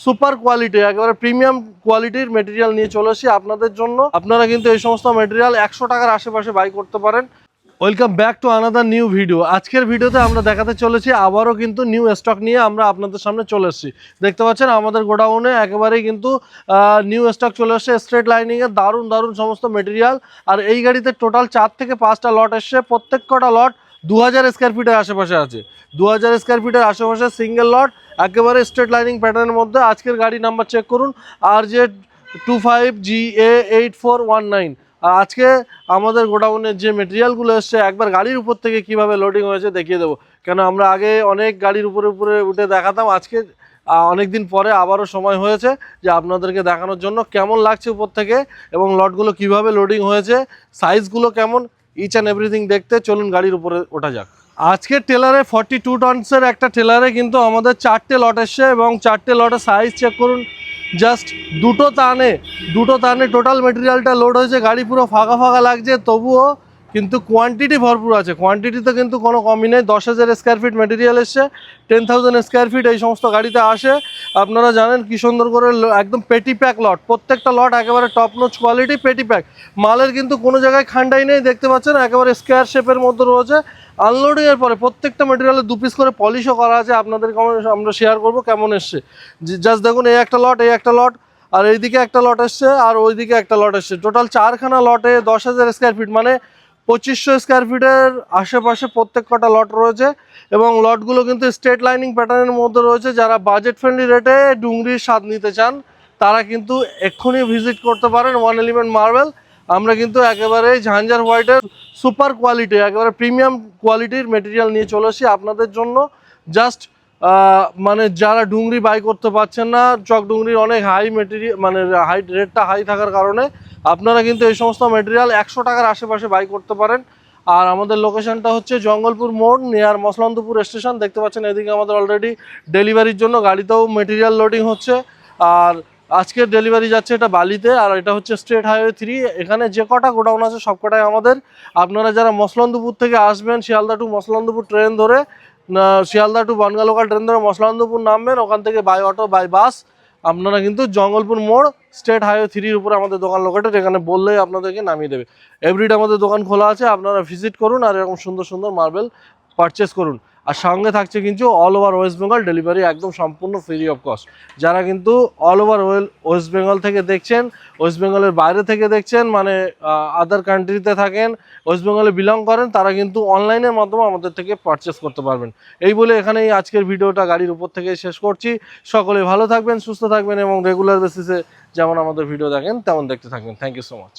Super quality, একেবারে premium কোয়ালিটির material নিয়ে চলে এসেছি আপনাদের জন্য। আপনারা কিন্তু এই সমস্ত মেটেরিয়াল 100 টাকার আশেপাশে বাই করতে পারেন। Welcome back to another new video. আজকের ভিডিওতে আমরা দেখাতে চলেছি আবারও কিন্তু নিউ স্টক নিয়ে আমরা আপনাদের সামনে চলে এসেছি। দেখতে পাচ্ছেন আমাদের গোডাউনে একেবারেই কিন্তু নিউ স্টক চলে এসেছে স্ট্রেট লাইনিংয়ের দারুণ দারুণ সমস্ত মেটেরিয়াল। আর এই গাড়িতে টোটাল 4 থেকে 5টা লট এসছে, প্রত্যেক কটা লট 2000 স্কোয়ার ফিটের আশেপাশে আছে। 2000 স্কোয়ার ফিটের আশেপাশে সিঙ্গেল লট, একেবারে স্ট্রেট লাইনিং প্যাটার্নের মধ্যে। আজকের গাড়ি নাম্বার চেক করুন, RZ25GA8419। আর আজকে আমাদের গোডাউনের যে মেটেরিয়ালগুলো এসছে একবার গাড়ির উপর থেকে কিভাবে লোডিং হয়েছে দেখিয়ে দেবো। কেন আমরা আগে অনেক গাড়ির উপরে উঠে দেখাতাম, আজকে অনেকদিন পরে আবারও সময় হয়েছে যে আপনাদেরকে দেখানোর জন্য কেমন লাগছে উপর থেকে এবং লটগুলো কিভাবে লোডিং হয়েছে, সাইজগুলো কেমন, ইচ অ্যান্ড এভরিথিং দেখতে চলুন গাড়ির উপরে ওঠা যাক। আজকের টেলারে 42 টনসের একটা টেলারে কিন্তু আমাদের 4টে লট এসছে এবং 4টে লটের সাইজ চেক করুন। জাস্ট দুটো টানে টোটাল মেটেরিয়ালটা লোড হয়েছে। গাড়ি পুরো ফাঁকা ফাঁকা লাগছে, তবুও কিন্তু কোয়ান্টিটি ভরপুর আছে। কোয়ান্টিটিতে কিন্তু কোনো কমই নেই। 10,000 স্কোয়ার ফিট মেটেরিয়াল এসছে, 10,000 স্কোয়ার ফিট এই সমস্ত গাড়িতে আসে। আপনারা জানেন কি সুন্দর করে একদম পেটি প্যাক লট, প্রত্যেকটা লট একেবারে টপ নোচ কোয়ালিটি পেটি প্যাক। মালের কিন্তু কোনো জায়গায় খান্ডাই নেই, দেখতে পাচ্ছেন একেবারে স্কোয়ার শেপের মধ্যে রয়েছে। আনলোডিংয়ের পরে প্রত্যেকটা মেটেরিয়ালে 2 পিস করে পলিশও করা আছে, আপনাদের আমরা শেয়ার করবো কেমন এসছে। জাস্ট দেখুন, এই একটা লট, আর এইদিকে একটা লট এসছে, আর ওইদিকে একটা লট এসছে। টোটাল 4খানা লটে 10,000 স্কোয়ার ফিট, মানে 2500 স্কোয়ার ফিটের আশেপাশে প্রত্যেক কটা লট রয়েছে। এবং লটগুলো কিন্তু স্ট্রেট লাইনিং প্যাটার্নের মধ্যে রয়েছে। যারা বাজেট ফ্রেন্ডলি রেটে ডুংরির স্বাদ নিতে চান তারা কিন্তু এক্ষুনি ভিজিট করতে পারেন ওয়ান এলিমেন্ট মার্বেল। আমরা কিন্তু একেবারে ঝাঞ্ঝার হোয়াইটের সুপার কোয়ালিটি, একেবারে প্রিমিয়াম কোয়ালিটির মেটেরিয়াল নিয়ে চলে এসেছি আপনাদের জন্য। জাস্ট মানে যারা ডুংরি বাই করতে পারছেন না, চক ডুংরির অনেক হাই মেটেরিয়াল, মানে রেটটা হাই থাকার কারণে আপনারা কিন্তু এই সমস্ত মেটেরিয়াল 100 টাকার আশেপাশে বাই করতে পারেন। আর আমাদের লোকেশনটা হচ্ছে জঙ্গলপুর মোড়, নিয়ার মসলন্দপুর স্টেশন। দেখতে পাচ্ছেন এদিকে আমাদের অলরেডি ডেলিভারির জন্য গাড়িতেও মেটেরিয়াল লোডিং হচ্ছে। আর আজকের ডেলিভারি যাচ্ছে এটা বালিতে, আর এটা হচ্ছে স্টেট হাইওয়ে 3। এখানে যে কটা গোডাউন আছে সব কটাই আমাদের। আপনারা যারা মসলন্দপুর থেকে আসবেন, শিয়ালদা টু মসলন্দপুর ট্রেন ধরে, Sealdah to Bongaon local train ধরে মসলন্দপুর নামবেন, ওখান থেকে বাই অটো বাই বাস আপনারা কিন্তু জঙ্গলপুর মোড় স্টেট হাইওয়ে 3-র উপরে আমাদের দোকান লোকেটেড। এখানে বললেই আপনাদেরকে নামিয়ে দেবে। এভরিডে আমাদের দোকান খোলা আছে, আপনারা ভিজিট করুন আর এরকম সুন্দর সুন্দর মার্বেল পারচেস করুন। আর সঙ্গে থাকছে কিন্তু all over West Bengal delivery, একদম সম্পূর্ণ ফ্রি অফ কস্ট। যারা কিন্তু অল ওভার ওয়েস্ট বেঙ্গল থেকে দেখছেন, ওয়েস্ট বেঙ্গলের বাইরে থেকে দেখছেন, মানে আদার কান্ট্রিতে থাকেন, ওয়েস্ট বেঙ্গলে বিলং করেন, তারা কিন্তু অনলাইনের মাধ্যমে আমাদের থেকে পারচেস করতে পারবেন। এই বলে এখানেই আজকের ভিডিওটা গাড়ির উপর থেকে শেষ করছি। সকলে ভালো থাকবেন, সুস্থ থাকবেন এবং রেগুলার বেসিসে যেমন আমাদের ভিডিও দেখেন তেমন দেখতে থাকবেন। Thank you so much.